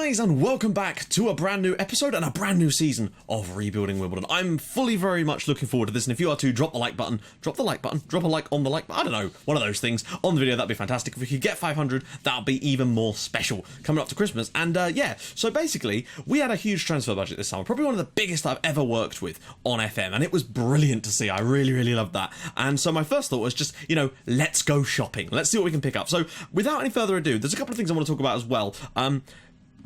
guys, and welcome back to a brand new episode and a brand new season of Rebuilding Wimbledon. I'm fully very much looking forward to this, and if you are too, drop the like button, drop a like on the like button, I don't know, one of those things on the video. That'd be fantastic. If we could get 500, that'd be even more special coming up to Christmas. And yeah, so basically we had a huge transfer budget this summer, probably one of the biggest I've ever worked with on FM, and it was brilliant to see. I really loved that. And so my first thought was just, you know, let's go shopping, let's see what we can pick up. So without any further ado, there's a couple of things I want to talk about as well.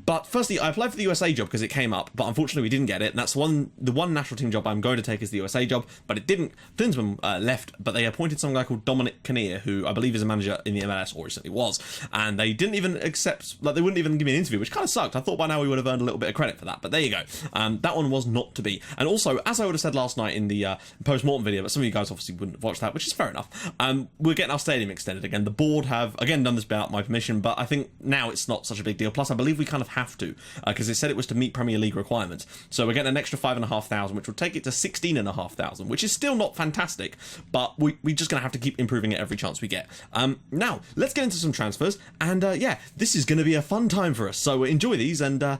But firstly, I applied for the USA job because it came up, but unfortunately we didn't get it. And that's the one national team job I'm going to take is the USA job, but it didn't. Klinsmann left, but they appointed some guy called Dominic Kinnear, who I believe is a manager in the MLS, or recently was. And they didn't even accept, like, they wouldn't even give me an interview, which kind of sucked. I thought by now we would have earned a little bit of credit for that, but there you go. That one was not to be. And also, as I would have said last night in the post-mortem video, but some of you guys obviously wouldn't have watched that, which is fair enough, we're getting our stadium extended again. The board have, again, done this without my permission, but I think now it's not such a big deal. Plus, I believe we kind of have to, because it said it was to meet Premier League requirements. So we're getting an extra 5,500, which will take it to 16,500, which is still not fantastic, but we're just going to have to keep improving it every chance we get. Now, let's get into some transfers, and yeah, this is going to be a fun time for us, so enjoy these, and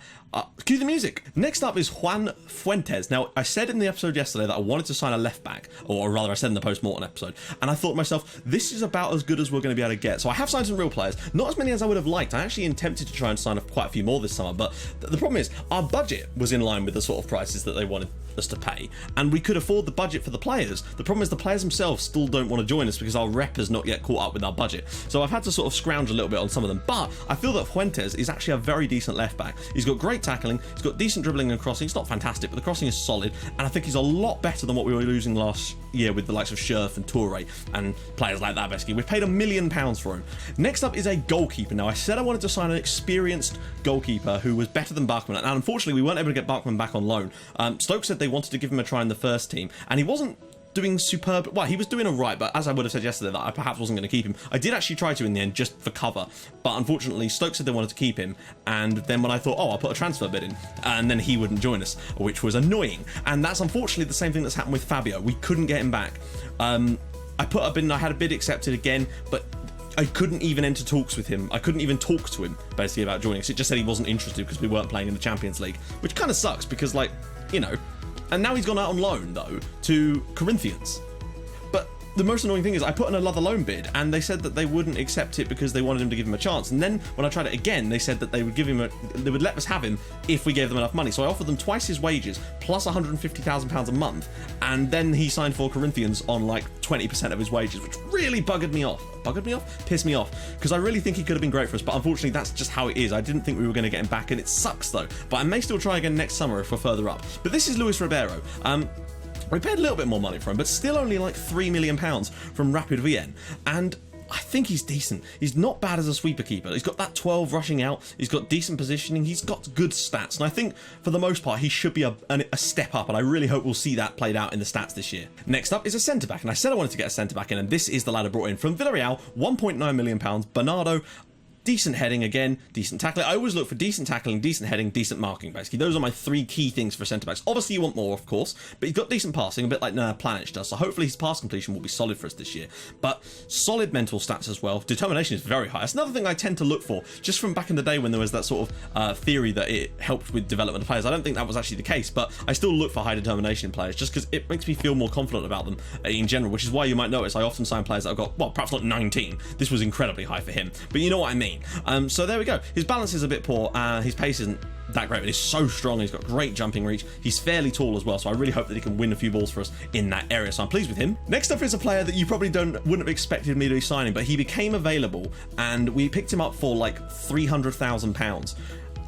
cue the music. Next up is Juan Fuentes. Now, I said in the episode yesterday that I wanted to sign a left back, or rather I said in the post-mortem episode, and I thought to myself, this is about as good as we're going to be able to get. So I have signed some real players, not as many as I would have liked. I actually attempted to try and sign up quite a few more this summer, but the problem is our budget was in line with the sort of prices that they wanted us to pay, and we could afford the budget for the players. The problem is the players themselves still don't want to join us because our rep has not yet caught up with our budget. So I've had to sort of scrounge a little bit on some of them, but I feel that Fuentes is actually a very decent left back. He's got great tackling, he's got decent dribbling and crossing. It's not fantastic, but the crossing is solid, and I think he's a lot better than what we were losing last year with the likes of Scherf and Toure and players like that. Basically, we've paid £1 million for him. Next up is a goalkeeper. Now, I said I wanted to sign an experienced goalkeeper who was better than Bachmann, and unfortunately we weren't able to get Bachmann back on loan. Stoke said they wanted to give him a try in the first team, and he wasn't doing superb. Well, he was doing alright, but as I would have said yesterday, that I perhaps wasn't going to keep him. I did actually try to in the end, just for cover, but unfortunately Stoke said they wanted to keep him, and then when I thought, oh, I'll put a transfer bid in, and then he wouldn't join us, which was annoying. And that's unfortunately the same thing that's happened with Fabio. We couldn't get him back. I put a bid in, I had a bid accepted again, but I couldn't even enter talks with him. I couldn't even talk to him, basically, about joining us. It just said he wasn't interested because we weren't playing in the Champions League, which kind of sucks because, like, you know. And now he's gone out on loan, though, to Corinthians. But the most annoying thing is I put in another loan bid, and they said that they wouldn't accept it because they wanted him to give him a chance. And then when I tried it again, they said that they would give him they would let us have him if we gave them enough money. So I offered them twice his wages plus £150,000 a month, and then he signed for Corinthians on like 20% of his wages, which really pissed me off, because I really think he could have been great for us, but unfortunately that's just how it is. I didn't think we were going to get him back, and it sucks though, but I may still try again next summer if we're further up. But this is Luis Ribeiro. We paid a little bit more money for him, but still only like £3 million from Rapid Vienna, and I think he's decent. He's not bad as a sweeper keeper. He's got that 12 rushing out. He's got decent positioning. He's got good stats. And I think for the most part, he should be a step up. And I really hope we'll see that played out in the stats this year. Next up is a centre-back. And I said I wanted to get a centre-back in. And this is the lad I brought in from Villarreal. £1.9 million. Bernardo. Decent heading again, decent tackling. I always look for decent tackling, decent heading, decent marking, basically. Those are my three key things for centre-backs. Obviously, you want more, of course, but he's got decent passing, a bit like Planic does, so hopefully his pass completion will be solid for us this year. But solid mental stats as well. Determination is very high. That's another thing I tend to look for, just from back in the day when there was that sort of theory that it helped with development of players. I don't think that was actually the case, but I still look for high determination in players, just because it makes me feel more confident about them in general, which is why you might notice I often sign players that have got, well, perhaps not 19. This was incredibly high for him, but you know what I mean. So there we go. His balance is a bit poor, his pace isn't that great, but he's so strong. He's got great jumping reach. He's fairly tall as well, so I really hope that he can win a few balls for us in that area, so I'm pleased with him. Next up is a player that you probably wouldn't have expected me to be signing, but he became available and we picked him up for like £300,000.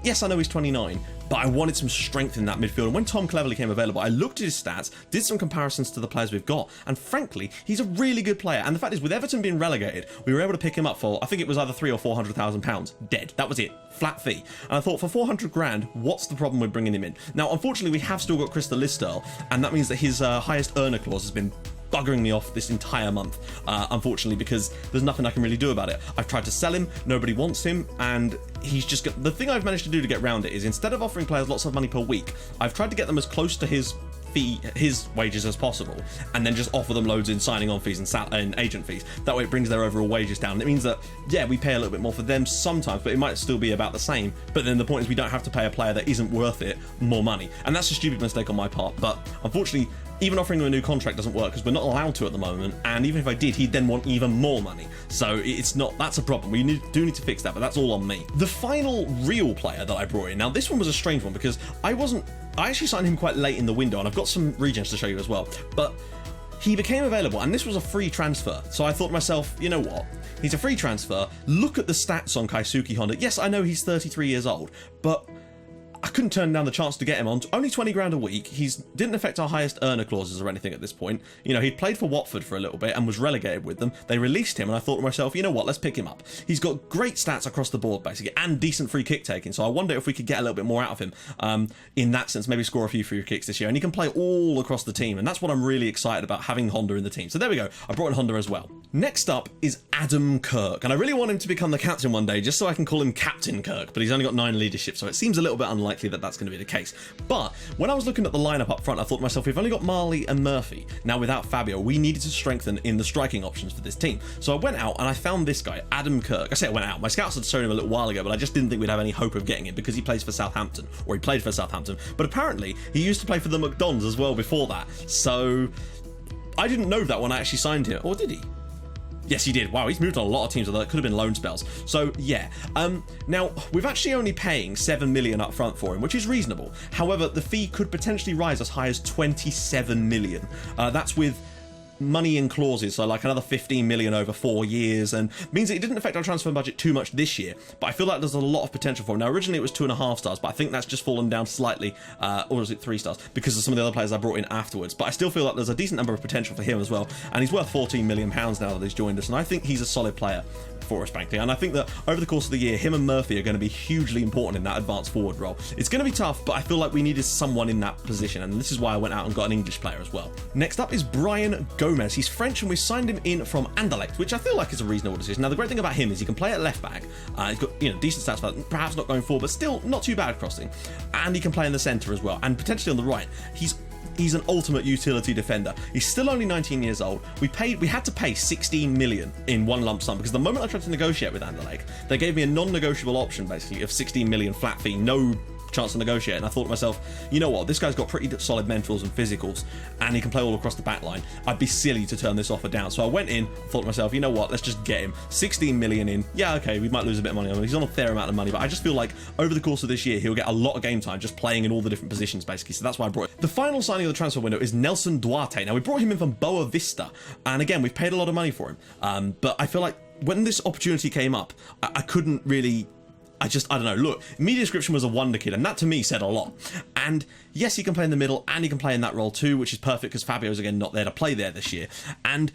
Yes, I know he's 29, but I wanted some strength in that midfield. And when Tom Cleverley came available, I looked at his stats, did some comparisons to the players we've got, and frankly, he's a really good player. And the fact is, with Everton being relegated, we were able to pick him up for, I think it was either £300,000 or £400,000 dead. That was it, flat fee. And I thought, for 400 grand, what's the problem with bringing him in? Now, unfortunately, we have still got Krista Listel, and that means that his highest earner clause has been buggering me off this entire month, unfortunately, because there's nothing I can really do about it. I've tried to sell him, nobody wants him, and he's just the thing I've managed to do to get around it is, instead of offering players lots of money per week, I've tried to get them as close to his his wages as possible, and then just offer them loads in signing on fees and agent fees. That way it brings their overall wages down. It means that, yeah, we pay a little bit more for them sometimes, but it might still be about the same. But then the point is we don't have to pay a player that isn't worth it more money. And that's a stupid mistake on my part. But unfortunately, even offering him a new contract doesn't work because we're not allowed to at the moment, and even if I did, he'd then want even more money. So that's a problem. We do need to fix that, but that's all on me. The final real player that I brought in, now this one was a strange one because I actually signed him quite late in the window, and I've got some regens to show you as well, but he became available, and this was a free transfer. So I thought to myself, you know what? He's a free transfer. Look at the stats on Keisuke Honda. Yes, I know he's 33 years old, but I couldn't turn down the chance to get him on. Only 20 grand a week. Didn't affect our highest earner clauses or anything at this point. You know, he'd played for Watford for a little bit and was relegated with them. They released him, and I thought to myself, you know what, let's pick him up. He's got great stats across the board, basically, and decent free kick taking. So I wonder if we could get a little bit more out of him in that sense, maybe score a few free kicks this year. And he can play all across the team, and that's what I'm really excited about, having Honda in the team. So there we go. I brought in Honda as well. Next up is Adam Kirk, and I really want him to become the captain one day, just so I can call him Captain Kirk, but he's only got 9 leadership, so it seems a little bit unlikely that that's going to be the case. But when I was looking at the lineup up front, I thought to myself, we've only got Marley and Murphy. Now without Fabio, we needed to strengthen in the striking options for this team. So I went out and I found this guy, Adam Kirk. I say I went out. My scouts had shown him a little while ago, but I just didn't think we'd have any hope of getting him because he plays for Southampton, or he played for Southampton. But apparently he used to play for the McDons as well before that. So I didn't know that when I actually signed him. Or did he? Yes, he did. Wow, he's moved on a lot of teams, although it could have been loan spells. So, yeah. Now, we're actually only paying 7 million up front for him, which is reasonable. However, the fee could potentially rise as high as 27 million. That's with money in clauses, so like another 15 million over 4 years, and means that it didn't affect our transfer budget too much this year, but I feel like there's a lot of potential for him. Now originally it was 2.5 stars, but I think that's just fallen down slightly, or is it 3 stars, because of some of the other players I brought in afterwards. But I still feel like there's a decent number of potential for him as well, and he's worth 14 million pounds now that he's joined us, and I think he's a solid player for us, frankly. And I think that over the course of the year, him and Murphy are going to be hugely important in that advanced forward role. It's going to be tough, but I feel like we needed someone in that position, and this is why I went out and got an English player as well. Next up is Brian Gomez. He's French, and we signed him in from Anderlecht, which I feel like is a reasonable decision. Now the great thing about him is he can play at left back. He's got, you know, decent stats for that, perhaps not going forward, but still not too bad crossing, and he can play in the centre as well, and potentially on the right. He's an ultimate utility defender. He's still only 19 years old. We had to pay 16 million in one lump sum because the moment I tried to negotiate with Anderlecht, they gave me a non-negotiable option basically of 16 million flat fee, no chance to negotiate. And I thought to myself, you know what, this guy's got pretty solid mentals and physicals, and he can play all across the back line. I'd be silly to turn this offer down. So I went in, thought to myself, you know what, let's just get him. 16 million in. Yeah, okay, we might lose a bit of money on him. He's on a fair amount of money, but I just feel like over the course of this year, he'll get a lot of game time just playing in all the different positions, basically. So that's why I brought it. The final signing of the transfer window is Nelson Duarte. Now, we brought him in from Boa Vista, and again, we've paid a lot of money for him. But I feel like when this opportunity came up, I couldn't really... I don't know. Look, media description was a wonder kid, and that to me said a lot. And yes, he can play in the middle, and he can play in that role too, which is perfect because Fabio's again not there to play there this year. And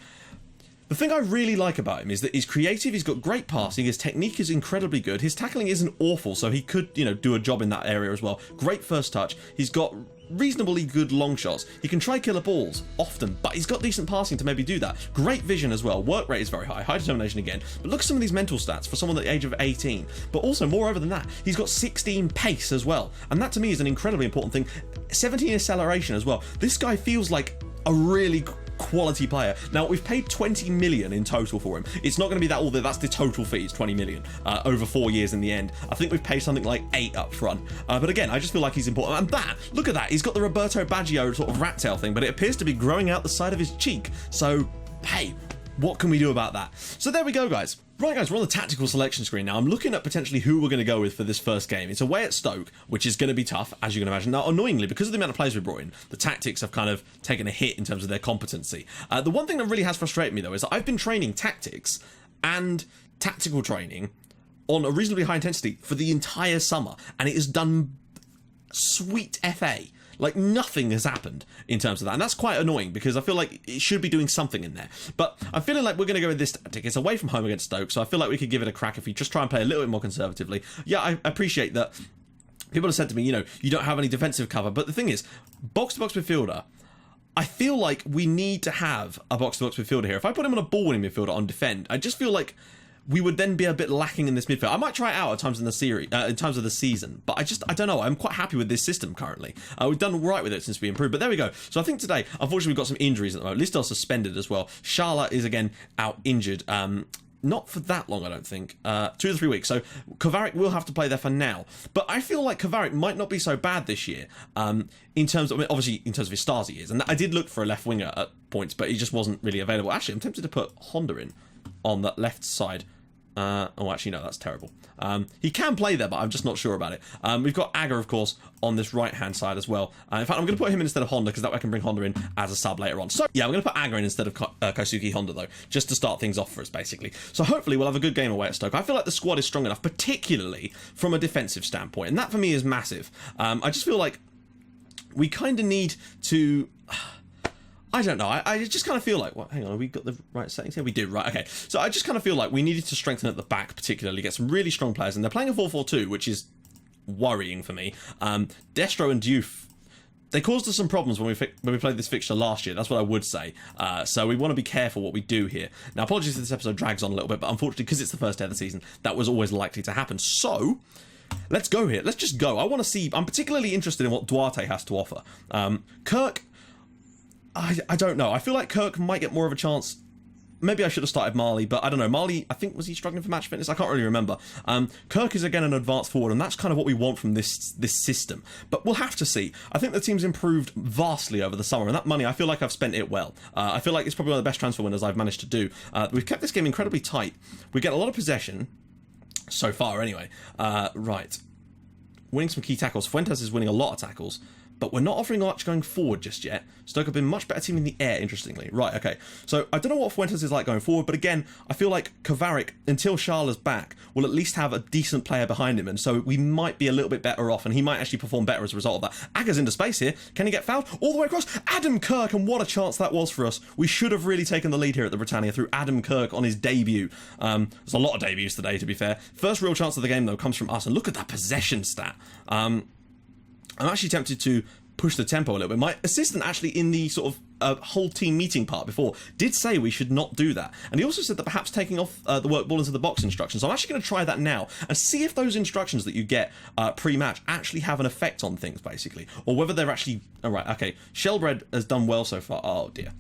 the thing I really like about him is that he's creative, he's got great passing, his technique is incredibly good, his tackling isn't awful, so he could, you know, do a job in that area as well. Great first touch, he's got reasonably good long shots, he can try killer balls often, but he's got decent passing to maybe do that. Great vision as well, work rate is very high, high determination again, but look at some of these mental stats for someone at the age of 18. But also, moreover than that, he's got 16 pace as well, and that to me is an incredibly important thing. 17 acceleration as well. This guy feels like a really quality player. Now, we've paid 20 million in total for him. It's not going to be that all that's the total fee, it's 20 million over 4 years in the end. I think we've paid something like 8 up front. But again, I just feel like he's important. And that, look at that, he's got the Roberto Baggio sort of rat tail thing, but it appears to be growing out the side of his cheek. So, hey, what can we do about that? So there we go, guys. Right, guys, we're on the tactical selection screen now. I'm looking at potentially who we're going to go with for this first game. It's away at Stoke, which is going to be tough, as you can imagine. Now, annoyingly, because of the amount of players we brought in, the tactics have kind of taken a hit in terms of their competency. The one thing that really has frustrated me, though, is that I've been training tactics and tactical training on a reasonably high intensity for the entire summer, and it has done sweet FA. Like, nothing has happened in terms of that. And that's quite annoying because I feel like it should be doing something in there. But I'm feeling like we're going to go with this tactic. It's away from home against Stoke, so I feel like we could give it a crack if we just try and play a little bit more conservatively. Yeah, I appreciate that. People have said to me, you know, you don't have any defensive cover. But the thing is, box-to-box midfielder, I feel like we need to have a box-to-box midfielder here. If I put him on a ball-winning midfielder on defend, I just feel like we would then be a bit lacking in this midfield. I might try it out at times in the series, in terms of the season, but I don't know. I'm quite happy with this system currently. We've done right with it since we improved, but there we go. So I think today, unfortunately, we've got some injuries at the moment. Listel's suspended as well. Schala is again out injured. Not for that long, I don't think. 2 to 3 weeks. So Kovarik will have to play there for now. But I feel like Kovarik might not be so bad this year. In terms of, I mean, obviously, in terms of his stars he is. And I did look for a left winger at points, but he just wasn't really available. Actually, I'm tempted to put Honda in on that left side. Oh, actually, no, that's terrible. He can play there, but I'm just not sure about it. We've got Aga, of course, on this right-hand side as well. In fact, I'm going to put him in instead of Honda, because that way I can bring Honda in as a sub later on. So, yeah, I'm going to put Aga in instead of Kosuke Honda, though, just to start things off for us, basically. So, hopefully, we'll have a good game away at Stoke. I feel like the squad is strong enough, particularly from a defensive standpoint, and that, for me, is massive. I just feel like we kind of need to... I don't know. I just kind of feel like... Hang on, have we got the right settings here? We do, right, okay. So I just kind of feel like we needed to strengthen at the back, particularly, get some really strong players, and they're playing a 4-4-2, which is worrying for me. Destro and Diouf, they caused us some problems when we played this fixture last year, that's what I would say. So we want to be careful what we do here. Now, apologies if this episode drags on a little bit, but unfortunately, because it's the first day of the season, that was always likely to happen. So... let's go here. Let's just go. I want to see... I'm particularly interested in what Duarte has to offer. Kirk... I don't know. I feel like Kirk might get more of a chance. Maybe I should have started Marley, but I don't know. Marley, I think, was he struggling for match fitness? I can't really remember. Kirk is, again, an advanced forward, and that's kind of what we want from this system. But we'll have to see. I think the team's improved vastly over the summer, and that money, I feel like I've spent it well. I feel like it's probably one of the best transfer winners I've managed to do. We've kept this game incredibly tight. We get a lot of possession, so far anyway. Right. Winning some key tackles. Fuentes is winning a lot of tackles. But we're not offering much going forward just yet. Stoke have been much better team in the air, interestingly. Right, okay. So, I don't know what Fuentes is like going forward, but again, I feel like Kovarik, until Schla's back, will at least have a decent player behind him, and so we might be a little bit better off, and he might actually perform better as a result of that. Aga's into space here. Can he get fouled? All the way across. Adam Kirk, and what a chance that was for us. We should have really taken the lead here at the Britannia through Adam Kirk on his debut. There's a lot of debuts today, to be fair. First real chance of the game, though, comes from us, and look at that possession stat. I'm actually tempted to push the tempo a little bit. My assistant actually in the sort of whole team meeting part before did say we should not do that. And he also said that perhaps taking off the work ball into the box instructions. So I'm actually going to try that now and see if those instructions that you get pre-match actually have an effect on things, basically. Or whether they're actually... Alright, okay. Shellbread has done well so far. Oh, dear.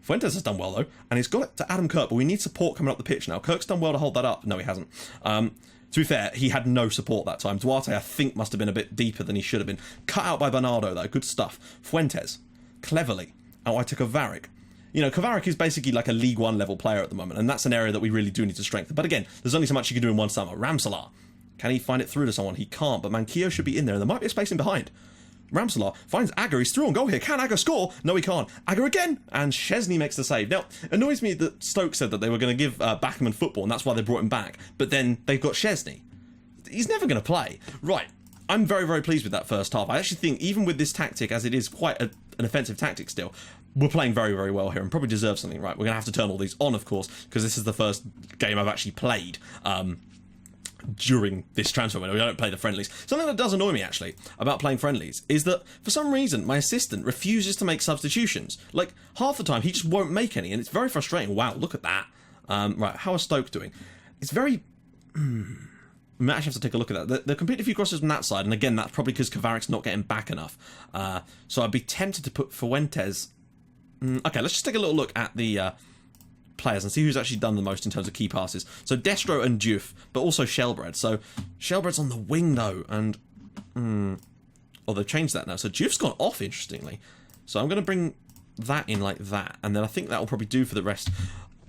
Fuentes has done well, though. And he's got it to Adam Kirk, but we need support coming up the pitch now. Kirk's done well to hold that up. No, he hasn't. To be fair, he had no support that time. Duarte, I think, must have been a bit deeper than he should have been. Cut out by Bernardo, though. Good stuff. Fuentes, cleverly, out to Kovarik. You know, Kovarik is basically like a League One level player at the moment, and that's an area that we really do need to strengthen. But again, there's only so much you can do in one summer. Ramsalar, can he find it through to someone? He can't, but Manquillo should be in there, and there might be a space in behind. Ramsalar finds Aga, he's through on goal here. Can Aga score? No, he can't. Aga again, and Szczesny makes the save. Now, it annoys me that Stoke said that they were going to give Backerman football, and that's why they brought him back. But then they've got Szczesny. He's never going to play. Right. I'm very, very pleased with that first half. I actually think, even with this tactic, as it is quite an offensive tactic still, we're playing very, very well here and probably deserve something. Right, we're going to have to turn all these on, of course, because this is the first game I've actually played during this transfer window. We don't play the friendlies. Something that does annoy me, actually, about playing friendlies is that, for some reason, my assistant refuses to make substitutions. Like, half the time, he just won't make any, and it's very frustrating. Wow, look at that. Right, how are Stoke doing? It's very... We might actually have to take a look at that. They're completing a few crosses from that side, and again, that's probably because Kovarik's not getting back enough. So I'd be tempted to put Fuentes... Okay, let's just take a little look at the players and see who's actually done the most in terms of key passes. So Destro and Diouf, but also Shellbread. So Shellbread's on the wing, though, and... Oh, they've changed that now. So Diouf's gone off, interestingly. So I'm going to bring that in like that, and then I think that will probably do for the rest...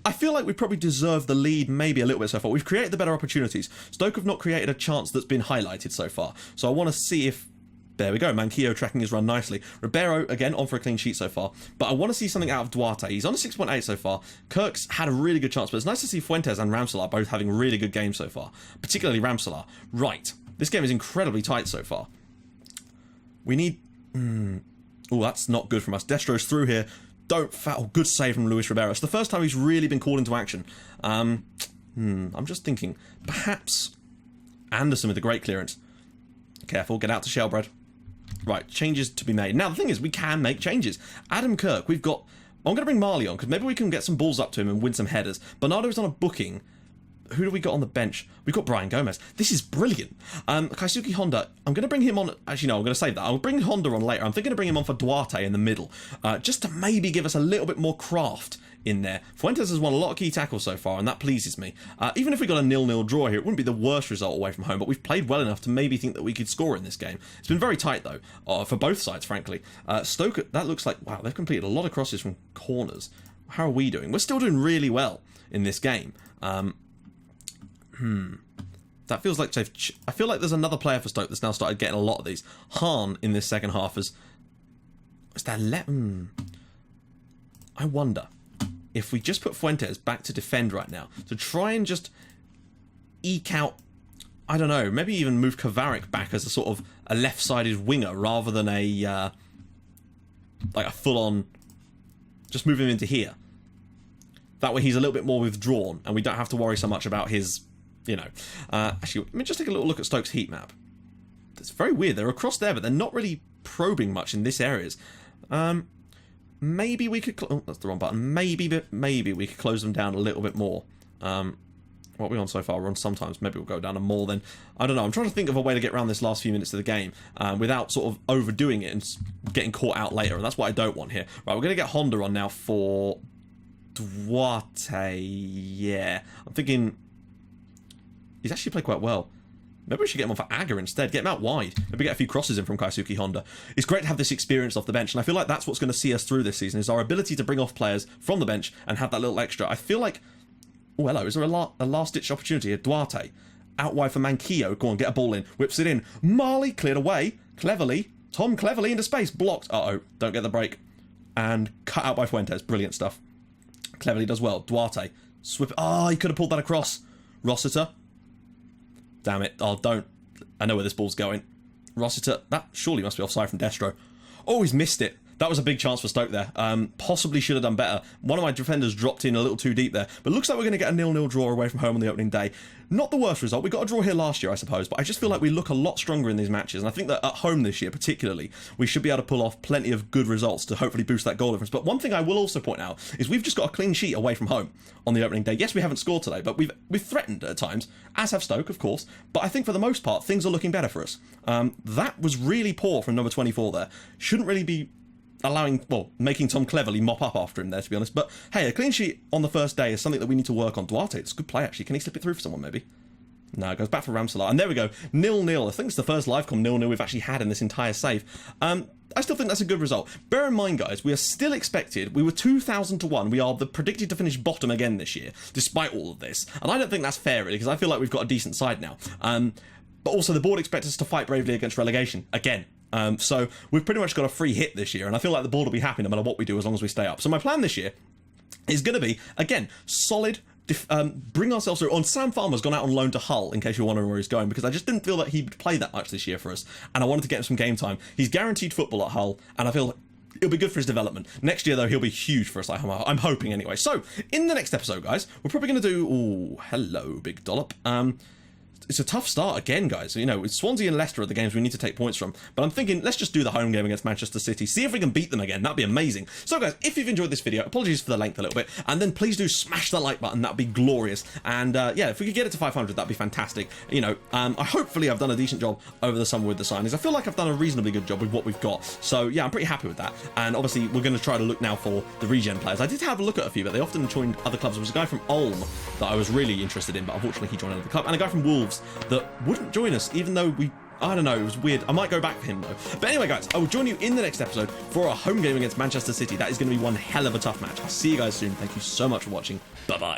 I feel like we probably deserve the lead maybe a little bit so far. We've created the better opportunities. Stoke have not created a chance that's been highlighted so far. So I want to see if... There we go. Manquillo tracking his run nicely. Ribeiro, again, on for a clean sheet so far. But I want to see something out of Duarte. He's on a 6.8 so far. Kirk's had a really good chance, but it's nice to see Fuentes and Ramsalar both having really good games so far. Particularly Ramsalar. Right. This game is incredibly tight so far. We need... Oh, that's not good from us. Destro's through here. Don't foul. Good save from Luis Ribeiro. It's the first time he's really been called into action. I'm just thinking, perhaps Anderson with a great clearance. Careful, get out to Shellbread. Right, changes to be made. Now, the thing is, we can make changes. Adam Kirk, we've got... I'm going to bring Marley on, because maybe we can get some balls up to him and win some headers. Bernardo's on a booking. who do we got on the bench? We've got Brian Gomez. This is brilliant. Kaisuke Honda, I'm going to bring him on. Actually, no, I'm going to save that. I'll bring Honda on later. I'm thinking of bringing him on for Duarte in the middle, just to maybe give us a little bit more craft in there. Fuentes has won a lot of key tackles so far, and that pleases me. Even if we got a 0-0 draw here, it wouldn't be the worst result away from home, but we've played well enough to maybe think that we could score in this game. It's been very tight, though, for both sides, frankly. Stoke, that looks like, wow, they've completed a lot of crosses from corners. How are we doing? We're still doing really well in this game. That feels like I feel like there's another player for Stoke that's now started getting a lot of these. Hahn in this second half is that I wonder if we just put Fuentes back to defend right now to try and just eke out, I don't know, maybe even move Kovacic back as a sort of a left-sided winger rather than a like a full-on, just move him into here. That way he's a little bit more withdrawn and we don't have to worry so much about his, you know. Actually, let me just take a little look at Stoke's heat map. It's very weird. They're across there, but they're not really probing much in this areas. Maybe we could... Oh, that's the wrong button. Maybe we could close them down a little bit more. What are we on so far? We're on sometimes. Maybe we'll go down to more then. I don't know. I'm trying to think of a way to get around this last few minutes of the game without sort of overdoing it and getting caught out later. And that's what I don't want here. Right, we're going to get Honda on now for Duarte. Yeah. I'm thinking... He's actually played quite well. Maybe we should get him on for Aga instead. Get him out wide. Maybe get a few crosses in from Kaisuke Honda. It's great to have this experience off the bench, and I feel like that's what's going to see us through this season, is our ability to bring off players from the bench and have that little extra. I feel like... Oh, hello. Is there a last-ditch opportunity here? Duarte. Out wide for Manquillo. Go on, get a ball in. Whips it in. Marley cleared away. Cleverly. Tom cleverly into space. Blocked. Uh-oh. Don't get the break. And cut out by Fuentes. Brilliant stuff. Cleverly does well. Duarte. Swip. Oh, he could have pulled that across. Rossiter. Damn it. Oh, don't. I know where this ball's going. Rossiter. That surely must be offside from Destro. Oh, he's missed it. That was a big chance for Stoke there. Possibly should have done better. One of my defenders dropped in a little too deep there. But looks like we're going to get a 0-0 draw away from home on the opening day. Not the worst result. We got a draw here last year, I suppose. But I just feel like we look a lot stronger in these matches. And I think that at home this year, particularly, we should be able to pull off plenty of good results to hopefully boost that goal difference. But one thing I will also point out is we've just got a clean sheet away from home on the opening day. Yes, we haven't scored today, but we've threatened at times, as have Stoke, of course. But I think for the most part, things are looking better for us. That was really poor from number 24 there. Shouldn't really be making Tom cleverly mop up after him there, to be honest. But hey, a clean sheet on the first day is something that we need to work on. Duarte, it's a good play, actually. Can he slip it through for someone, maybe? No, it goes back for Ramselaar. And there we go. 0-0. I think it's the first livecom 0-0 we've actually had in this entire save. I still think that's a good result. Bear in mind, guys, we are still expected. We were 2,000 to 1. We are predicted to finish bottom again this year, despite all of this. And I don't think that's fair, really, because I feel like we've got a decent side now. But also, the board expects us to fight bravely against relegation again. So we've pretty much got a free hit this year, and I feel like the board will be happy no matter what we do as long as we stay up. So my plan this year is going to be, again, solid, bring ourselves through. Sam Farmer's gone out on loan to Hull, in case you're wondering where he's going, because I just didn't feel that he'd play that much this year for us, and I wanted to get him some game time. He's guaranteed football at Hull, and I feel it'll be good for his development. Next year, though, he'll be huge for us, I'm hoping anyway. So, in the next episode, guys, we're probably going to do... Oh, hello, big dollop. It's a tough start again, guys. You know, it's Swansea and Leicester are the games we need to take points from. But I'm thinking, let's just do the home game against Manchester City. See if we can beat them again. That'd be amazing. So, guys, if you've enjoyed this video, apologies for the length a little bit. And then please do smash that like button. That'd be glorious. And, yeah, if we could get it to 500, that'd be fantastic. You know, hopefully I've done a decent job over the summer with the signings. I feel like I've done a reasonably good job with what we've got. So, yeah, I'm pretty happy with that. And, obviously, we're going to try to look now for the regen players. I did have a look at a few, but they often joined other clubs. There was a guy from Ulm that I was really interested in, but unfortunately he joined another club. And a guy from Wolves that wouldn't join us, even though I don't know, it was weird. I might go back for him though. But anyway, guys, I will join you in the next episode for our home game against Manchester City. That is going to be one hell of a tough match. I'll see you guys soon. Thank you so much for watching. Bye-bye.